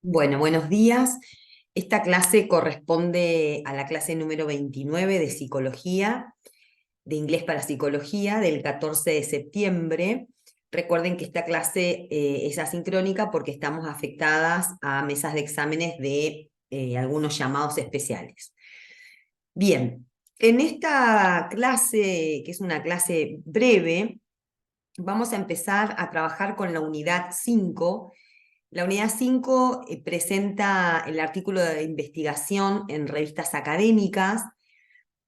Bueno, buenos días. Esta clase corresponde a la clase número 29 de Psicología, de Inglés para Psicología, del 14 de septiembre. Recuerden que esta clase es asincrónica porque estamos afectadas a mesas de exámenes de algunos llamados especiales. Bien, en esta clase, que es una clase breve, vamos a empezar a trabajar con la unidad 5. La unidad 5 presenta el artículo de investigación en revistas académicas.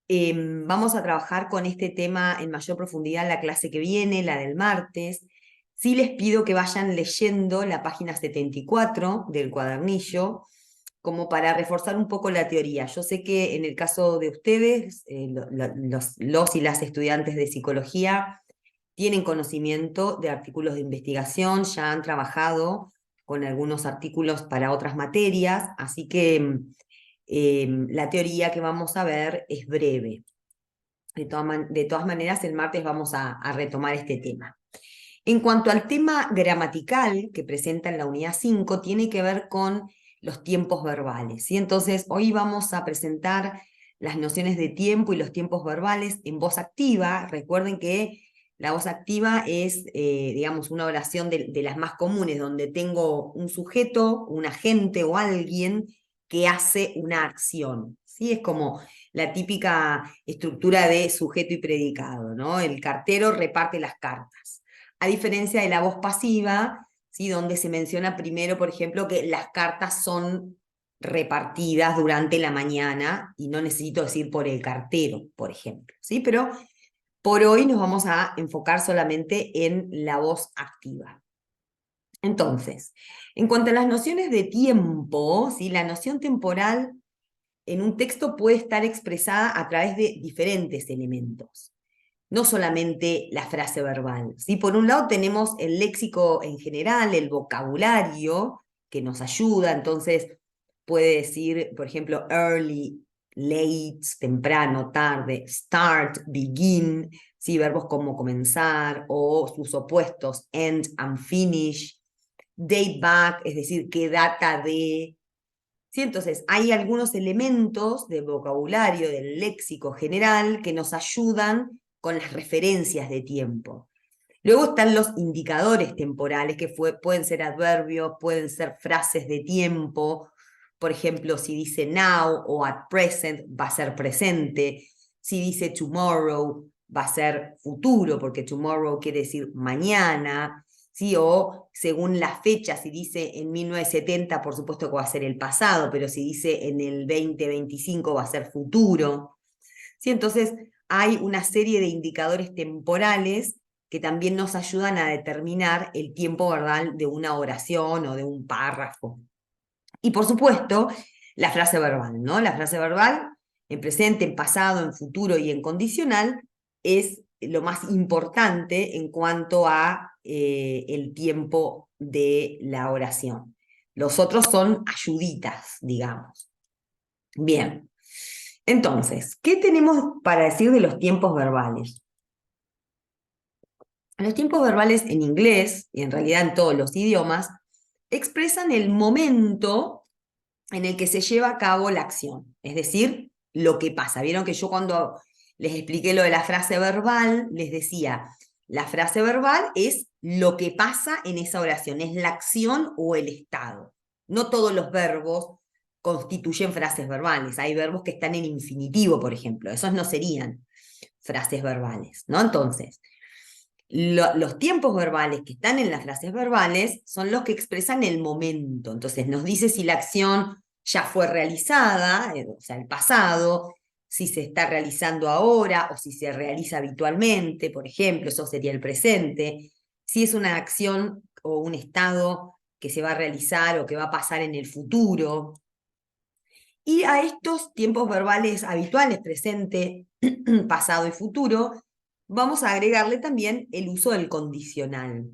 Vamos a trabajar con este tema en mayor profundidad la clase que viene, la del martes. Sí les pido que vayan leyendo la página 74 del cuadernillo, como para reforzar un poco la teoría. Yo sé que en el caso de ustedes, los y las estudiantes de psicología, tienen conocimiento de artículos de investigación, ya han trabajado con algunos artículos para otras materias, así que la teoría que vamos a ver es breve. De todas maneras, el martes vamos a retomar este tema. En cuanto al tema gramatical que presenta en la unidad 5, tiene que ver con los tiempos verbales, ¿sí? Entonces, hoy vamos a presentar las nociones de tiempo y los tiempos verbales en voz activa. Recuerden que la voz activa es, digamos, una oración de las más comunes, donde tengo un sujeto, un agente o alguien que hace una acción, ¿sí? Es como la típica estructura de sujeto y predicado, ¿no? El cartero reparte las cartas. A diferencia de la voz pasiva, ¿sí? Donde se menciona primero, por ejemplo, que las cartas son repartidas durante la mañana, y no necesito decir por el cartero, por ejemplo, ¿sí? Pero por hoy nos vamos a enfocar solamente en la voz activa. Entonces, en cuanto a las nociones de tiempo, ¿sí? La noción temporal en un texto puede estar expresada a través de diferentes elementos, no solamente la frase verbal, ¿sí? Por un lado tenemos el léxico en general, el vocabulario, que nos ayuda. Entonces puede decir, por ejemplo, early, late, temprano, tarde, start, begin, ¿sí? Verbos como comenzar, o sus opuestos, end and finish, date back, es decir, qué data de... ¿Sí? Entonces, hay algunos elementos del vocabulario, del léxico general, que nos ayudan con las referencias de tiempo. Luego están los indicadores temporales, que pueden ser adverbios, pueden ser frases de tiempo. Por ejemplo, si dice now o at present, va a ser presente. Si dice tomorrow, va a ser futuro, porque tomorrow quiere decir mañana. ¿Sí? O según la fecha, si dice en 1970, por supuesto que va a ser el pasado, pero si dice en el 2025 va a ser futuro. ¿Sí? Entonces hay una serie de indicadores temporales que también nos ayudan a determinar el tiempo verbal de una oración o de un párrafo. Y por supuesto, la frase verbal, ¿no? La frase verbal, en presente, en pasado, en futuro y en condicional, es lo más importante en cuanto a el tiempo de la oración. Los otros son ayuditas, digamos. Bien, entonces, ¿qué tenemos para decir de los tiempos verbales? Los tiempos verbales en inglés, y en realidad en todos los idiomas, expresan el momento en el que se lleva a cabo la acción, es decir, lo que pasa. Vieron que yo cuando les expliqué lo de la frase verbal, les decía, la frase verbal es lo que pasa en esa oración, es la acción o el estado. No todos los verbos constituyen frases verbales. Hay verbos que están en infinitivo, por ejemplo. Esos no serían frases verbales, ¿no? Entonces, los tiempos verbales que están en las frases verbales son los que expresan el momento. Entonces nos dice si la acción ya fue realizada, o sea, el pasado, si se está realizando ahora o si se realiza habitualmente, por ejemplo, eso sería el presente, si es una acción o un estado que se va a realizar o que va a pasar en el futuro. Y a estos tiempos verbales habituales, presente, pasado y futuro, vamos a agregarle también el uso del condicional.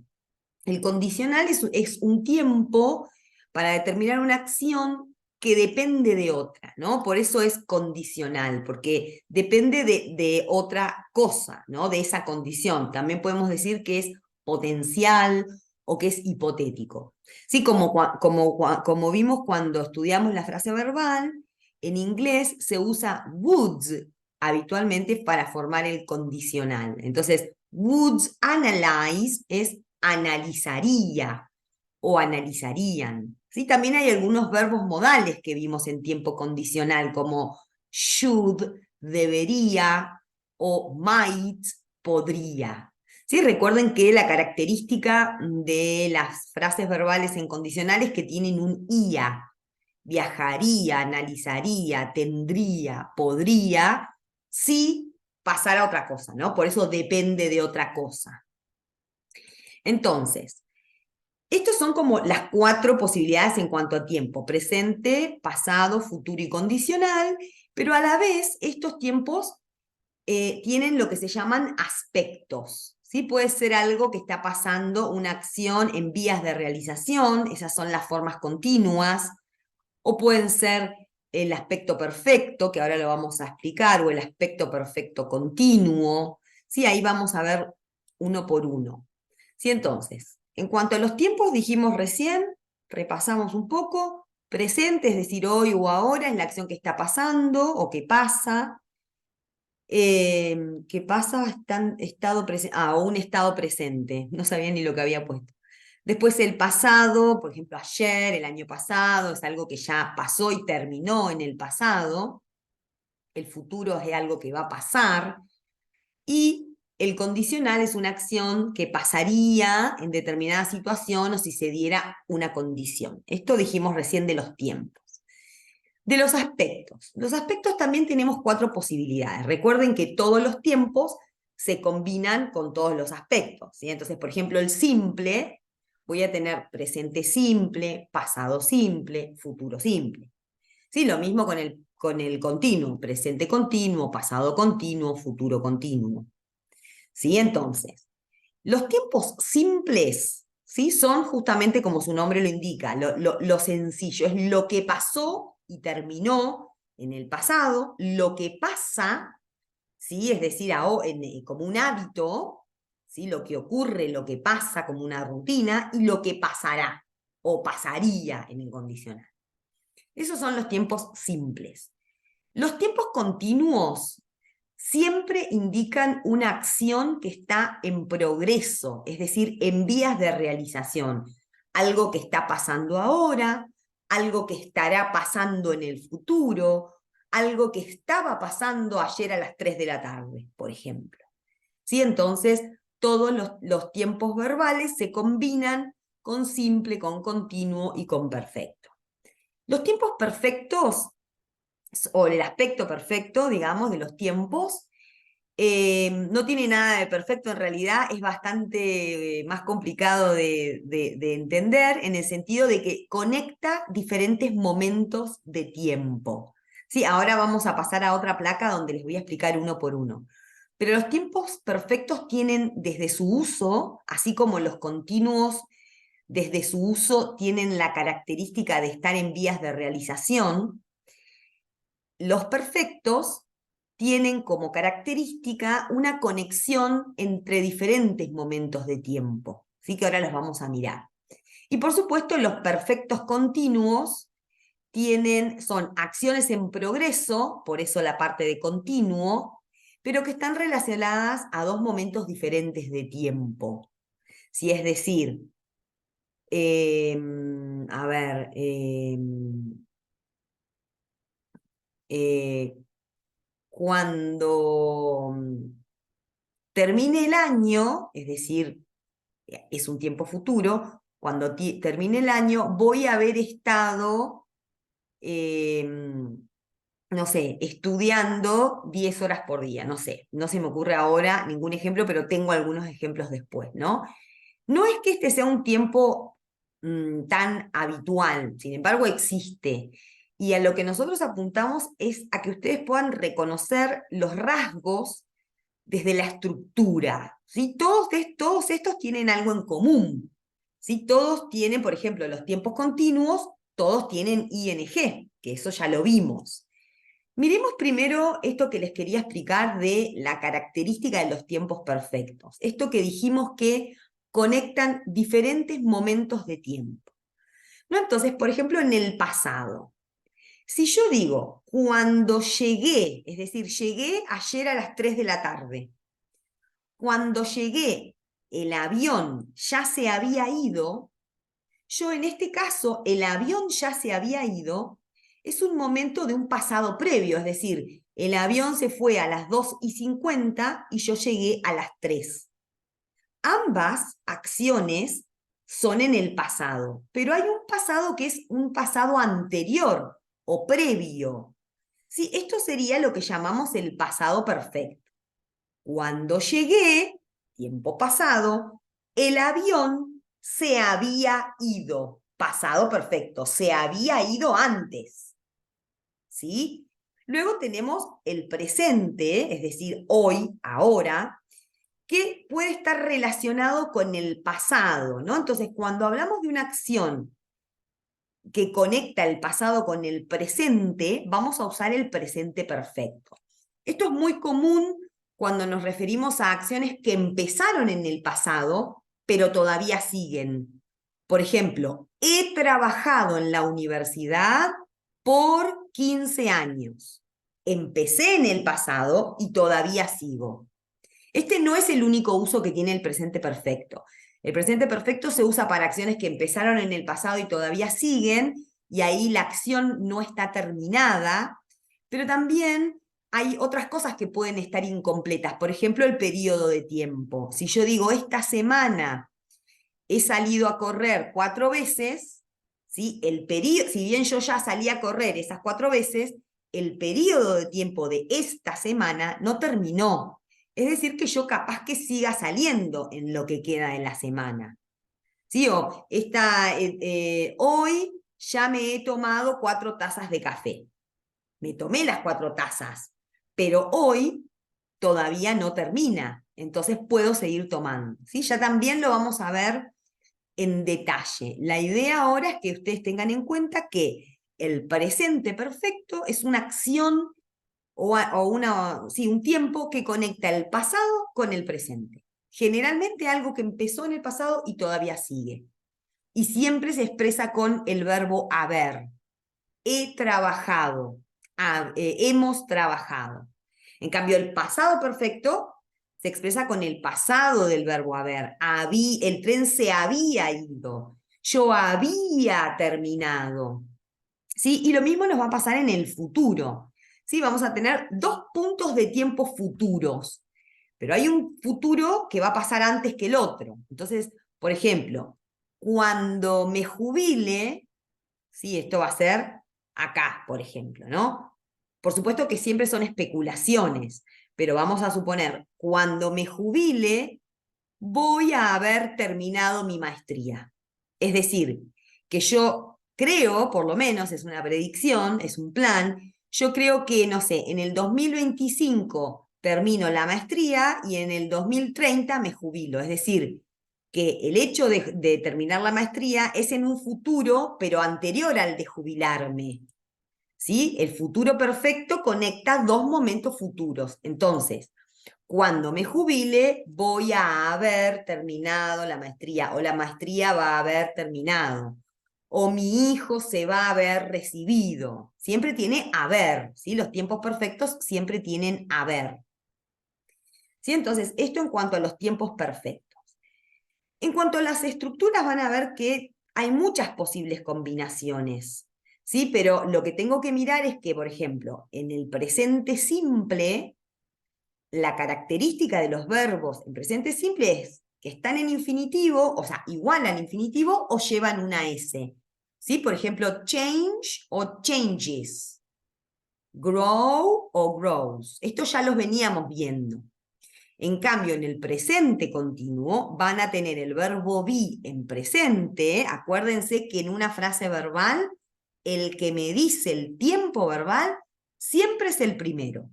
El condicional es un tiempo para determinar una acción que depende de otra, ¿no? Por eso es condicional, porque depende de otra cosa, ¿no? De esa condición. También podemos decir que es potencial o que es hipotético. ¿Sí? Como vimos cuando estudiamos la frase verbal, en inglés se usa would habitualmente para formar el condicional. Entonces, would analyze es analizaría o analizarían. ¿Sí? También hay algunos verbos modales que vimos en tiempo condicional, como should, debería, o might, podría. ¿Sí? Recuerden que la característica de las frases verbales en condicionales es que tienen un ia. Viajaría, analizaría, tendría, podría, si pasara otra cosa, ¿no? Por eso depende de otra cosa. Entonces, estos son como las 4 posibilidades en cuanto a tiempo: presente, pasado, futuro y condicional, pero a la vez estos tiempos tienen lo que se llaman aspectos. ¿Sí? Puede ser algo que está pasando, una acción en vías de realización, esas son las formas continuas, o pueden ser el aspecto perfecto, que ahora lo vamos a explicar, o el aspecto perfecto continuo. ¿Sí? Ahí vamos a ver uno por uno. ¿Sí? Entonces, en cuanto a los tiempos, dijimos recién, repasamos un poco: presente, es decir, hoy o ahora, es la acción que está pasando o que pasa. ¿Qué pasa? O un estado presente. No sabía ni lo que había puesto. Después el pasado, por ejemplo, ayer, el año pasado, es algo que ya pasó y terminó en el pasado. El futuro es algo que va a pasar. Y el condicional es una acción que pasaría en determinada situación o si se diera una condición. Esto dijimos recién de los tiempos. De los aspectos. Los aspectos también tenemos 4 posibilidades. Recuerden que todos los tiempos se combinan con todos los aspectos, ¿sí? Entonces, por ejemplo, el simple, voy a tener presente simple, pasado simple, futuro simple. ¿Sí? Lo mismo con el continuo, presente continuo, pasado continuo, futuro continuo. ¿Sí? Entonces, los tiempos simples, ¿sí? Son justamente como su nombre lo indica, lo sencillo, es lo que pasó y terminó en el pasado, lo que pasa, ¿sí? Es decir, como un hábito, ¿sí? Lo que ocurre, lo que pasa como una rutina, y lo que pasará o pasaría en el condicional. Esos son los tiempos simples. Los tiempos continuos siempre indican una acción que está en progreso, es decir, en vías de realización. Algo que está pasando ahora, algo que estará pasando en el futuro, algo que estaba pasando ayer a las 3 de la tarde, por ejemplo. ¿Sí? Entonces, todos los tiempos verbales se combinan con simple, con continuo y con perfecto. Los tiempos perfectos, o el aspecto perfecto, digamos, de los tiempos, no tiene nada de perfecto en realidad, es bastante más complicado de entender, en el sentido de que conecta diferentes momentos de tiempo. Sí, ahora vamos a pasar a otra placa donde les voy a explicar uno por uno. Pero los tiempos perfectos tienen desde su uso, así como los continuos desde su uso tienen la característica de estar en vías de realización, los perfectos tienen como característica una conexión entre diferentes momentos de tiempo, ¿sí? Que ahora los vamos a mirar. Y por supuesto, los perfectos continuos son acciones en progreso, por eso la parte de continuo, pero que están relacionadas a 2 momentos diferentes de tiempo. ¿Sí? Es decir, a ver, cuando termine el año, es decir, es un tiempo futuro, cuando termine el año voy a haber estado, no sé, estudiando 10 horas por día, no sé, no se me ocurre ahora ningún ejemplo, pero tengo algunos ejemplos después, ¿no? No es que este sea un tiempo tan habitual, sin embargo existe. Y a lo que nosotros apuntamos es a que ustedes puedan reconocer los rasgos desde la estructura, ¿sí? Todos estos tienen algo en común, ¿sí? Todos tienen, por ejemplo, los tiempos continuos, todos tienen ing, que eso ya lo vimos. Miremos primero esto que les quería explicar de la característica de los tiempos perfectos. Esto que dijimos que conectan diferentes momentos de tiempo, ¿no? Entonces, por ejemplo, en el pasado, si yo digo, cuando llegué, es decir, llegué ayer a las 3 de la tarde, cuando llegué, el avión ya se había ido, yo en este caso, el avión ya se había ido, es un momento de un pasado previo, es decir, el avión se fue a las 2:50 y yo llegué a las 3. Ambas acciones son en el pasado, pero hay un pasado que es un pasado anterior o previo. ¿Sí? Esto sería lo que llamamos el pasado perfecto. Cuando llegué, tiempo pasado, el avión se había ido. Pasado perfecto, se había ido antes. ¿Sí? Luego tenemos el presente, es decir, hoy, ahora, que puede estar relacionado con el pasado, ¿no? Entonces, cuando hablamos de una acción que conecta el pasado con el presente, vamos a usar el presente perfecto. Esto es muy común cuando nos referimos a acciones que empezaron en el pasado, pero todavía siguen. Por ejemplo, he trabajado en la universidad por 15 años. Empecé en el pasado y todavía sigo. Este no es el único uso que tiene el presente perfecto. El presente perfecto se usa para acciones que empezaron en el pasado y todavía siguen, y ahí la acción no está terminada, pero también hay otras cosas que pueden estar incompletas. Por ejemplo, el periodo de tiempo. Si yo digo, esta semana he salido a correr 4 veces, ¿sí? Si bien yo ya salí a correr esas 4 veces, el periodo de tiempo de esta semana no terminó. Es decir, que yo capaz que siga saliendo en lo que queda de la semana. ¿Sí? O hoy ya me he tomado 4 tazas de café. Me tomé las 4 tazas, pero hoy todavía no termina. Entonces puedo seguir tomando. ¿Sí? Ya también lo vamos a ver en detalle. La idea ahora es que ustedes tengan en cuenta que el presente perfecto es una acción un tiempo que conecta el pasado con el presente. Generalmente algo que empezó en el pasado y todavía sigue. Y siempre se expresa con el verbo haber. He trabajado, hemos trabajado. En cambio, el pasado perfecto se expresa con el pasado del verbo haber. El tren se había ido. Yo había terminado. ¿Sí? Y lo mismo nos va a pasar en el futuro. ¿Sí? Vamos a tener 2 puntos de tiempo futuros. Pero hay un futuro que va a pasar antes que el otro. Entonces, por ejemplo, cuando me jubile, ¿sí? Esto va a ser acá, por ejemplo, ¿no? Por supuesto que siempre son especulaciones, pero vamos a suponer, cuando me jubile, voy a haber terminado mi maestría. Es decir, que yo creo, por lo menos es una predicción, es un plan, yo creo que, no sé, en el 2025 termino la maestría y en el 2030 me jubilo. Es decir, que el hecho de terminar la maestría es en un futuro, pero anterior al de jubilarme. ¿Sí? El futuro perfecto conecta 2 momentos futuros. Entonces, cuando me jubile, voy a haber terminado la maestría, o la maestría va a haber terminado, o mi hijo se va a haber recibido. Siempre tiene haber, ¿sí? Los tiempos perfectos siempre tienen haber. ¿Sí? Entonces, esto en cuanto a los tiempos perfectos. En cuanto a las estructuras, van a ver que hay muchas posibles combinaciones, ¿sí? Pero lo que tengo que mirar es que, por ejemplo, en el presente simple, la característica de los verbos en presente simple es que están en infinitivo, o sea, igual al infinitivo o llevan una S. ¿Sí? Por ejemplo, change o changes, grow o grows. Esto ya los veníamos viendo. En cambio, en el presente continuo van a tener el verbo be en presente. Acuérdense que en una frase verbal, el que me dice el tiempo verbal siempre es el primero.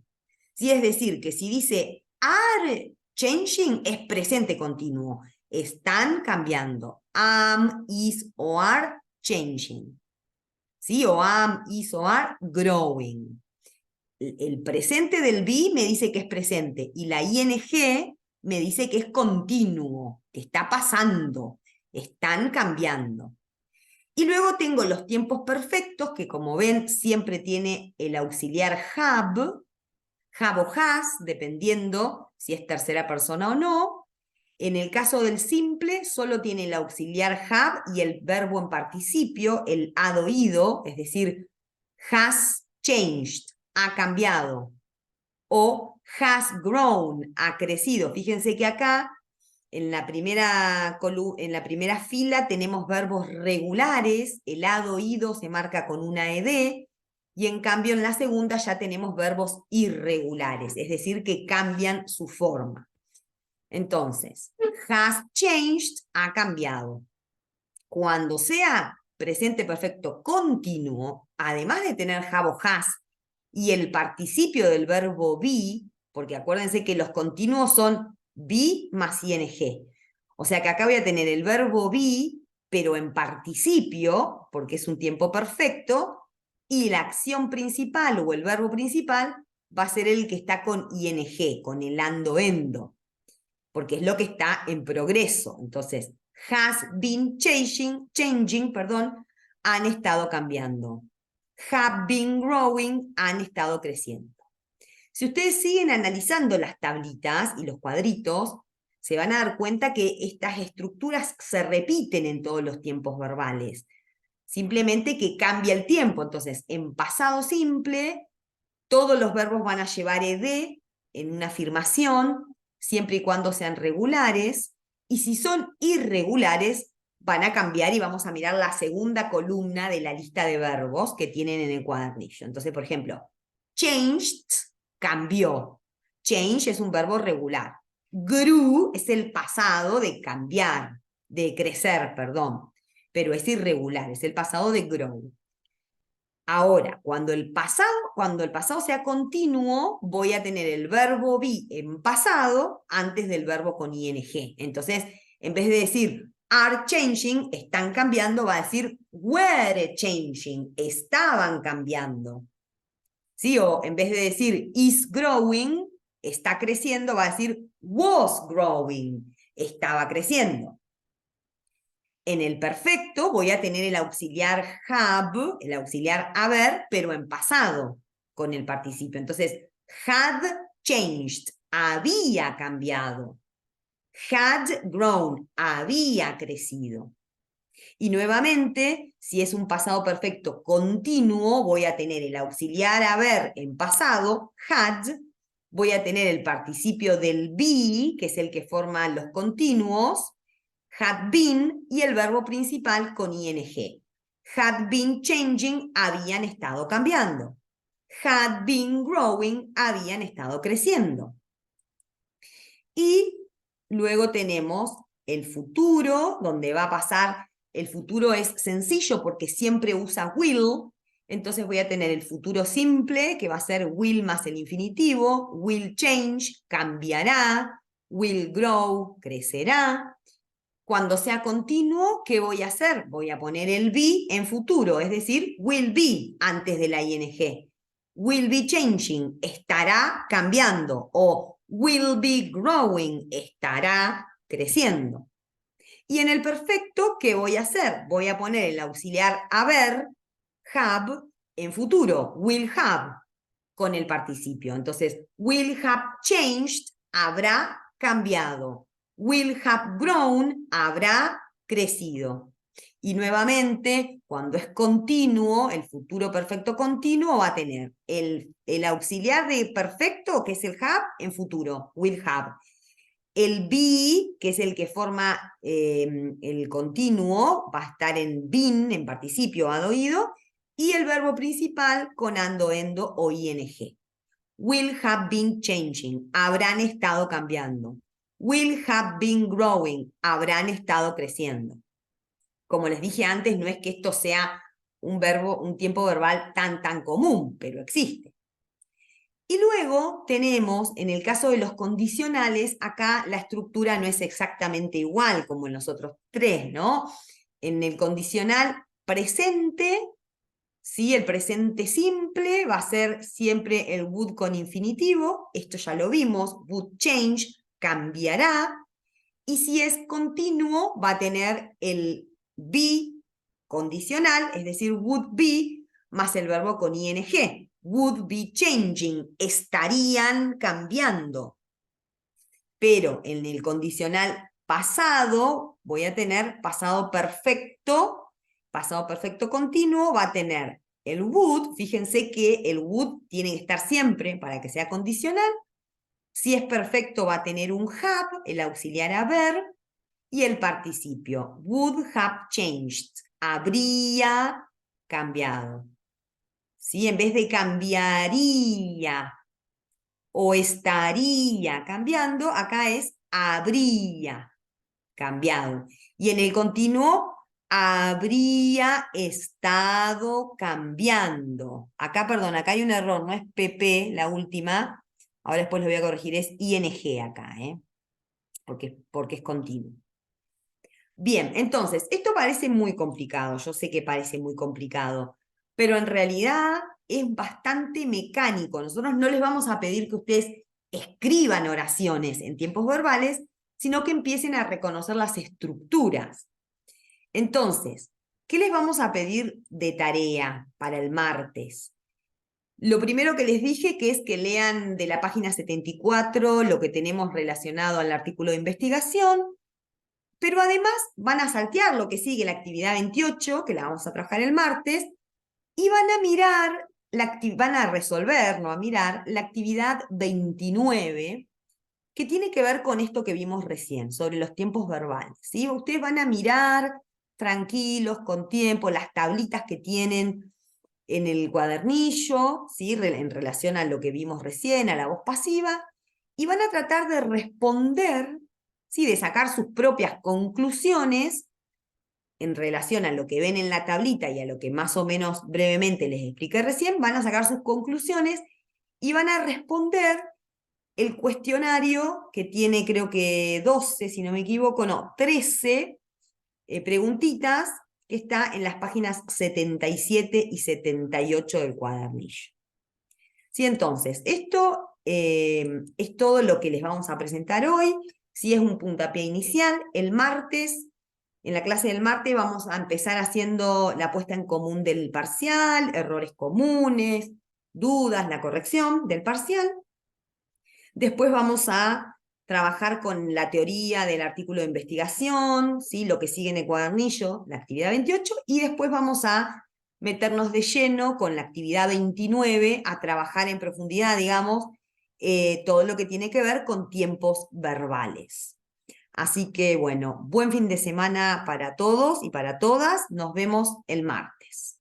¿Sí? Es decir, que si dice are changing, es presente continuo. Están cambiando. Am, is o are changing. ¿Sí? O am, is o are growing. El presente del be me dice que es presente y la ing me dice que es continuo, que está pasando, están cambiando. Y luego tengo los tiempos perfectos, que como ven siempre tiene el auxiliar have o has, dependiendo si es tercera persona o no. En el caso del simple, solo tiene el auxiliar have y el verbo en participio, el ha oído, es decir, has changed, ha cambiado, o has grown, ha crecido. Fíjense que acá, en la primera fila, tenemos verbos regulares, el ha oído se marca con una ed, y en cambio en la segunda ya tenemos verbos irregulares, es decir, que cambian su forma. Entonces, has changed, ha cambiado. Cuando sea presente perfecto continuo, además de tener have o has y el participio del verbo be, porque acuérdense que los continuos son be más ing. O sea que acá voy a tener el verbo be, pero en participio, porque es un tiempo perfecto, y la acción principal o el verbo principal va a ser el que está con ing, con el ando endo, porque es lo que está en progreso. Entonces, has been changing, han estado cambiando. Have been growing, han estado creciendo. Si ustedes siguen analizando las tablitas y los cuadritos, se van a dar cuenta que estas estructuras se repiten en todos los tiempos verbales. Simplemente que cambia el tiempo. Entonces, en pasado simple, todos los verbos van a llevar ed en una afirmación, siempre y cuando sean regulares, y si son irregulares, van a cambiar y vamos a mirar la segunda columna de la lista de verbos que tienen en el cuadernillo. Entonces, por ejemplo, changed, cambió. Change es un verbo regular. Grew es el pasado de cambiar, de crecer, perdón, pero es irregular, es el pasado de grow. Ahora, cuando el pasado sea continuo, voy a tener el verbo be en pasado antes del verbo con ing. Entonces, en vez de decir are changing, están cambiando, va a decir were changing, estaban cambiando. ¿Sí? O en vez de decir is growing, está creciendo, va a decir was growing, estaba creciendo. En el perfecto voy a tener el auxiliar have, el auxiliar haber, pero en pasado con el participio. Entonces, had changed, había cambiado. Had grown, había crecido. Y nuevamente, si es un pasado perfecto continuo, voy a tener el auxiliar haber en pasado, had, voy a tener el participio del be, que es el que forma los continuos, had been, y el verbo principal con ing. Had been changing, habían estado cambiando. Had been growing, habían estado creciendo. Y luego tenemos el futuro, donde va a pasar, el futuro es sencillo porque siempre usa will, entonces voy a tener el futuro simple, que va a ser will más el infinitivo, will change, cambiará, will grow, crecerá. Cuando sea continuo, ¿qué voy a hacer? Voy a poner el be en futuro, es decir, will be antes de la ing. Will be changing, estará cambiando, o will be growing, estará creciendo. Y en el perfecto, ¿qué voy a hacer? Voy a poner el auxiliar haber, have, en futuro, will have, con el participio. Entonces, will have changed, habrá cambiado. Will have grown, habrá crecido. Y nuevamente, cuando es continuo, el futuro perfecto continuo va a tener el auxiliar de perfecto, que es el have, en futuro, will have. El be, que es el que forma el continuo, va a estar en been, en participio, had oído, y el verbo principal con ando, endo o ing. Will have been changing, habrán estado cambiando. Will have been growing, habrán estado creciendo. Como les dije antes, no es que esto sea un tiempo verbal tan común, pero existe. Y luego tenemos, en el caso de los condicionales, acá la estructura no es exactamente igual como en los otros tres, ¿no? En el condicional presente, ¿sí? El presente simple va a ser siempre el would con infinitivo, esto ya lo vimos, would change, cambiará, y si es continuo va a tener el be condicional, es decir, would be, más el verbo con ing. Would be changing, estarían cambiando. Pero en el condicional pasado voy a tener pasado perfecto continuo, va a tener el would. Fíjense que el would tiene que estar siempre para que sea condicional. Si es perfecto va a tener un have, el auxiliar haber, y el participio. Would have changed, habría cambiado. ¿Sí? En vez de cambiaría o estaría cambiando, acá es habría cambiado. Y en el continuo, habría estado cambiando. Acá, perdón, acá hay un error, no es PP, la última. Ahora después lo voy a corregir, es ING acá, porque es continuo. Bien, entonces, esto parece muy complicado, yo sé que parece muy complicado, pero en realidad es bastante mecánico. Nosotros no les vamos a pedir que ustedes escriban oraciones en tiempos verbales, sino que empiecen a reconocer las estructuras. Entonces, ¿qué les vamos a pedir de tarea para el martes? Lo primero que les dije que es que lean de la página 74 lo que tenemos relacionado al artículo de investigación, pero además van a saltear lo que sigue, la actividad 28, que la vamos a trabajar el martes, y van a mirar, van a resolver, no a mirar, la actividad 29, que tiene que ver con esto que vimos recién, sobre los tiempos verbales. ¿Sí? Ustedes van a mirar tranquilos, con tiempo, las tablitas que tienen en el cuadernillo, ¿sí? En relación a lo que vimos recién, a la voz pasiva, y van a tratar de responder, ¿sí? De sacar sus propias conclusiones en relación a lo que ven en la tablita y a lo que más o menos brevemente les expliqué recién. Van a sacar sus conclusiones y van a responder el cuestionario que tiene, creo que 12, si no me equivoco, no, 13 preguntitas, que está en las páginas 77 y 78 del cuadernillo. Sí, entonces, esto es todo lo que les vamos a presentar hoy. Sí, es un puntapié inicial. El martes, en la clase del martes, vamos a empezar haciendo la puesta en común del parcial, errores comunes, dudas, la corrección del parcial. Después vamos a trabajar con la teoría del artículo de investigación, ¿sí? Lo que sigue en el cuadernillo, la actividad 28, y después vamos a meternos de lleno con la actividad 29, a trabajar en profundidad, digamos, todo lo que tiene que ver con tiempos verbales. Así que, bueno, buen fin de semana para todos y para todas. Nos vemos el martes.